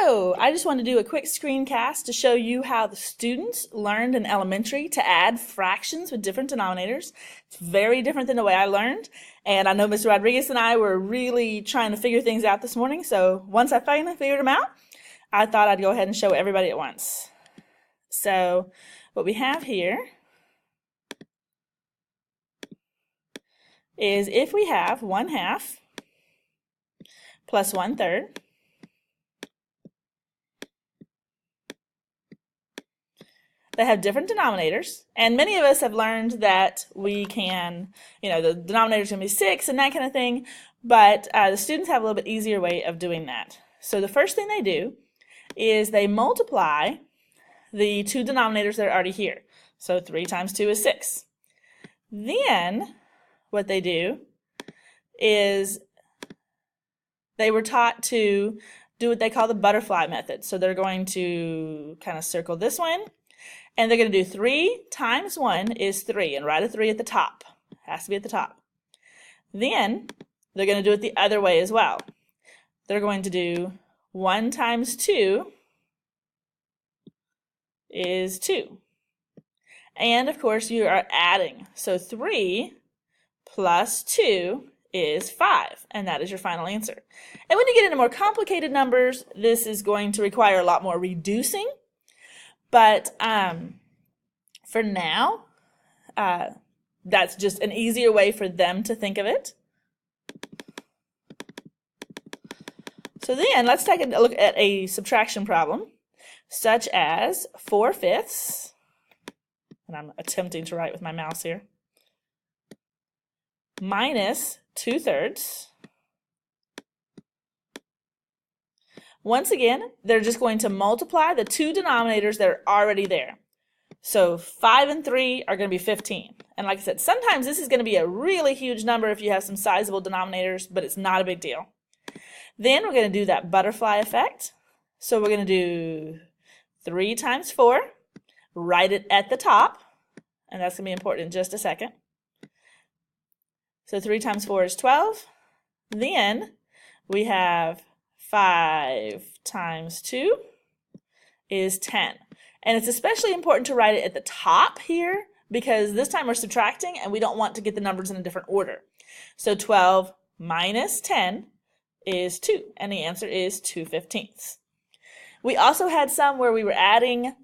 So I just want to do a quick screencast to show you how the students learned in elementary to add fractions with different denominators. It's very different than the way I learned, and I know Mr. Rodriguez and I were really trying to figure things out this morning, so once I finally figured them out, I thought I'd go ahead and show everybody at once. So what we have here is if we have 1/2 plus 1/3 that have different denominators, and many of us have learned that we can, the denominator is going to be 6 and that kind of thing, but the students have a little bit easier way of doing that. So the first thing they do is they multiply the two denominators that are already here. So 3 times 2 is 6. Then what they do is they were taught to do what they call the butterfly method. So they're going to kind of circle this one, and they're going to do 3 times 1 is 3, and write a 3 at the top. It has to be at the top. Then they're going to do it the other way as well. They're going to do 1 times 2 is 2. And of course you are adding. So 3 plus 2 is 5, and that is your final answer. And when you get into more complicated numbers, this is going to require a lot more reducing. But for now, that's just an easier way for them to think of it. So then let's take a look at a subtraction problem, such as 4/5, and I'm attempting to write with my mouse here, minus 2/3. Once again, they're just going to multiply the two denominators that are already there. So 5 and 3 are going to be 15. And like I said, sometimes this is going to be a really huge number if you have some sizable denominators, but it's not a big deal. Then we're going to do that butterfly effect. So we're going to do 3 times 4, write it at the top, and that's going to be important in just a second. So 3 times 4 is 12. Then we have 5 times 2 is 10. And it's especially important to write it at the top here because this time we're subtracting and we don't want to get the numbers in a different order. So 12 minus 10 is 2, and the answer is 2/15. We also had some where we were adding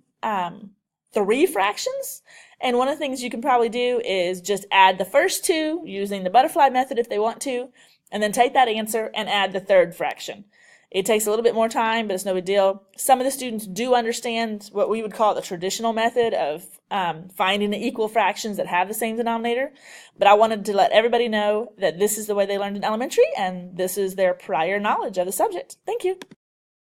3 fractions, and one of the things you can probably do is just add the first 2 using the butterfly method if they want to, and then take that answer and add the third fraction. It takes a little bit more time, but it's no big deal. Some of the students do understand what we would call the traditional method of finding the equal fractions that have the same denominator, but I wanted to let everybody know that this is the way they learned in elementary, and this is their prior knowledge of the subject. Thank you.